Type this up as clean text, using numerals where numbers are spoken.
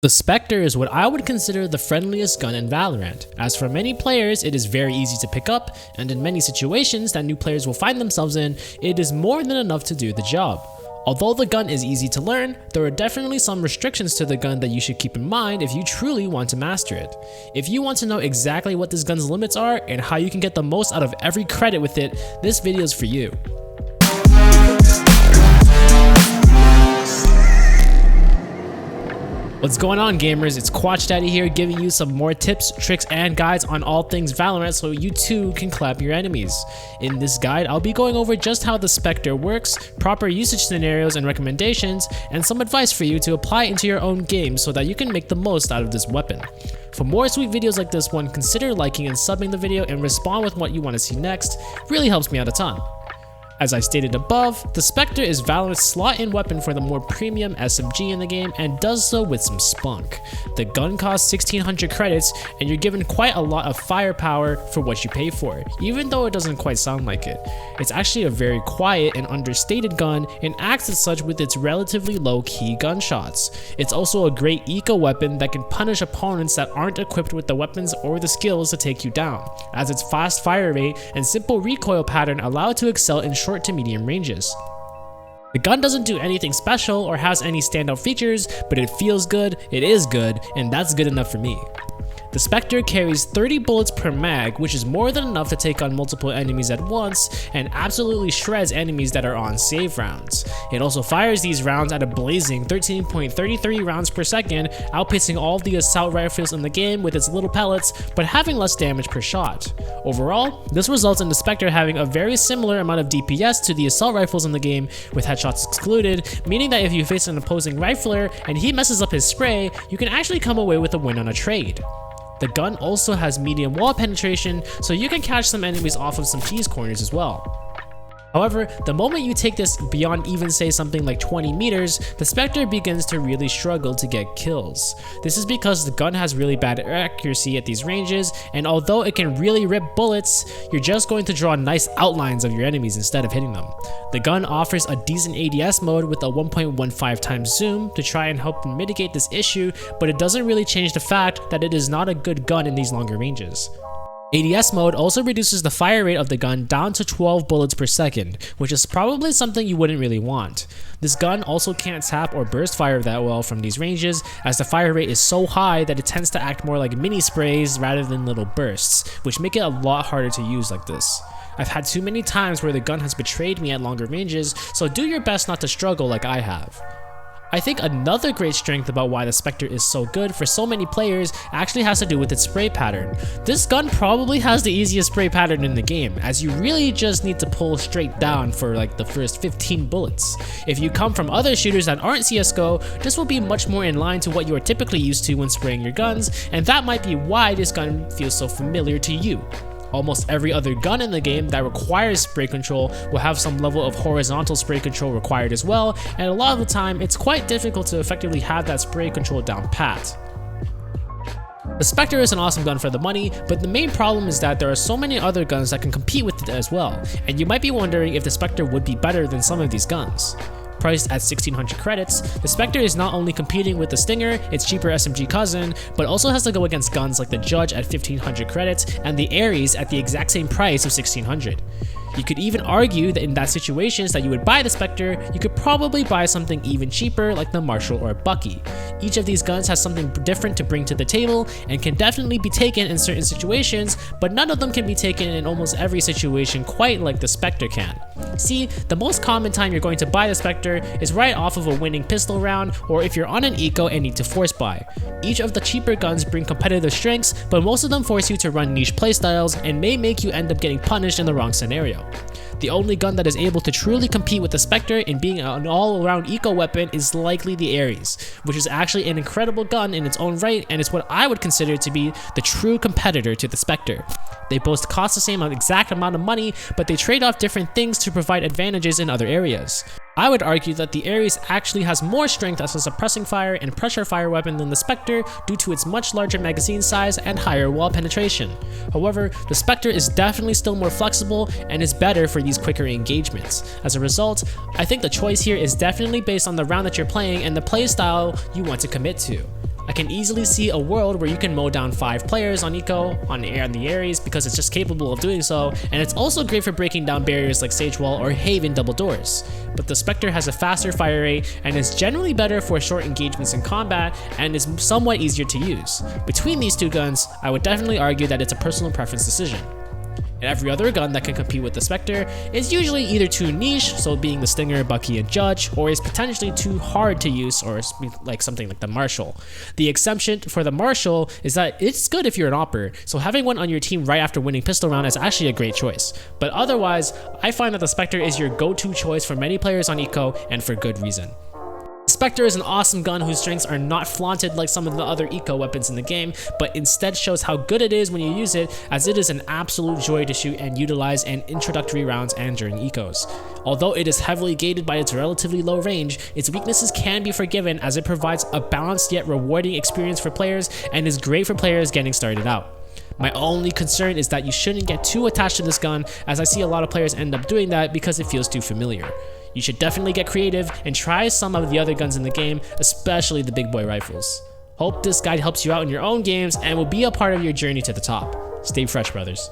The Spectre is what I would consider the friendliest gun in Valorant, as for many players it is very easy to pick up, and in many situations that new players will find themselves in, it is more than enough to do the job. Although the gun is easy to learn, there are definitely some restrictions to the gun that you should keep in mind if you truly want to master it. If you want to know exactly what this gun's limits are and how you can get the most out of every credit with it, this video is for you. What's going on, gamers? It's Quatch Daddy here, giving you some more tips, tricks, and guides on all things Valorant so you too can clap your enemies. In this guide, I'll be going over just how the Spectre works, proper usage scenarios and recommendations, and some advice for you to apply into your own game so that you can make the most out of this weapon. For more sweet videos like this one, consider liking and subbing the video and respond with what you want to see next. It really helps me out a ton. As I stated above, the Spectre is Valorant's slot-in weapon for the more premium SMG in the game and does so with some spunk. The gun costs 1600 credits and you're given quite a lot of firepower for what you pay for, even though it doesn't quite sound like it. It's actually a very quiet and understated gun and acts as such with its relatively low-key gunshots. It's also a great eco weapon that can punish opponents that aren't equipped with the weapons or the skills to take you down, as its fast fire rate and simple recoil pattern allow it to excel in short to medium ranges. The gun doesn't do anything special or has any standout features, but it feels good, it is good, and that's good enough for me. The Spectre carries 30 bullets per mag, which is more than enough to take on multiple enemies at once, and absolutely shreds enemies that are on save rounds. It also fires these rounds at a blazing 13.33 rounds per second, outpacing all of the assault rifles in the game with its little pellets, but having less damage per shot. Overall, this results in the Spectre having a very similar amount of DPS to the assault rifles in the game, with headshots excluded, meaning that if you face an opposing rifler and he messes up his spray, you can actually come away with a win on a trade. The gun also has medium wall penetration, so you can catch some enemies off of some cheese corners as well. However, the moment you take this beyond even say something like 20 meters, the Spectre begins to really struggle to get kills. This is because the gun has really bad accuracy at these ranges, and although it can really rip bullets, you're just going to draw nice outlines of your enemies instead of hitting them. The gun offers a decent ADS mode with a 1.15 times zoom to try and help mitigate this issue, but it doesn't really change the fact that it is not a good gun in these longer ranges. ADS mode also reduces the fire rate of the gun down to 12 bullets per second, which is probably something you wouldn't really want. This gun also can't tap or burst fire that well from these ranges, as the fire rate is so high that it tends to act more like mini sprays rather than little bursts, which make it a lot harder to use like this. I've had too many times where the gun has betrayed me at longer ranges, so do your best not to struggle like I have. I think another great strength about why the Spectre is so good for so many players actually has to do with its spray pattern. This gun probably has the easiest spray pattern in the game, as you really just need to pull straight down for like the first 15 bullets. If you come from other shooters that aren't CSGO, this will be much more in line to what you are typically used to when spraying your guns, and that might be why this gun feels so familiar to you. Almost every other gun in the game that requires spray control will have some level of horizontal spray control required as well, and a lot of the time it's quite difficult to effectively have that spray control down pat. The Spectre is an awesome gun for the money, but the main problem is that there are so many other guns that can compete with it as well, and you might be wondering if the Spectre would be better than some of these guns. Priced at 1600 credits, the Spectre is not only competing with the Stinger, its cheaper SMG cousin, but also has to go against guns like the Judge at 1500 credits and the Ares at the exact same price of 1600. You could even argue that in that situations that you would buy the Spectre, you could probably buy something even cheaper like the Marshall or Bucky. Each of these guns has something different to bring to the table and can definitely be taken in certain situations, but none of them can be taken in almost every situation quite like the Spectre can. See, the most common time you're going to buy the Spectre is right off of a winning pistol round, or if you're on an eco and need to force buy. Each of the cheaper guns bring competitive strengths, but most of them force you to run niche playstyles and may make you end up getting punished in the wrong scenario. The only gun that is able to truly compete with the Spectre in being an all-around eco weapon is likely the Ares, which is actually an incredible gun in its own right, and it's what I would consider to be the true competitor to the Spectre. They both cost the same exact amount of money, but they trade off different things to provide advantages in other areas. I would argue that the Ares actually has more strength as a suppressing fire and pressure fire weapon than the Spectre due to its much larger magazine size and higher wall penetration. However, the Spectre is definitely still more flexible and is better for these quicker engagements. As a result, I think the choice here is definitely based on the round that you're playing and the playstyle you want to commit to. I can easily see a world where you can mow down 5 players on eco on the Ares because it's just capable of doing so, and it's also great for breaking down barriers like Sage Wall or Haven double doors. But the Spectre has a faster fire rate and is generally better for short engagements in combat and is somewhat easier to use. Between these two guns, I would definitely argue that it's a personal preference decision. And every other gun that can compete with the Spectre is usually either too niche, so being the Stinger, Bucky, and Judge, or is potentially too hard to use, or like something like the Marshal. The exception for the Marshal is that it's good if you're an opper, so having one on your team right after winning pistol round is actually a great choice. But otherwise, I find that the Spectre is your go-to choice for many players on eco, and for good reason. Spectre is an awesome gun whose strengths are not flaunted like some of the other eco weapons in the game, but instead shows how good it is when you use it, as it is an absolute joy to shoot and utilize in introductory rounds and during ecos. Although it is heavily gated by its relatively low range, its weaknesses can be forgiven as it provides a balanced yet rewarding experience for players and is great for players getting started out. My only concern is that you shouldn't get too attached to this gun, as I see a lot of players end up doing that because it feels too familiar. You should definitely get creative and try some of the other guns in the game, especially the big boy rifles. Hope this guide helps you out in your own games and will be a part of your journey to the top. Stay fresh, brothers.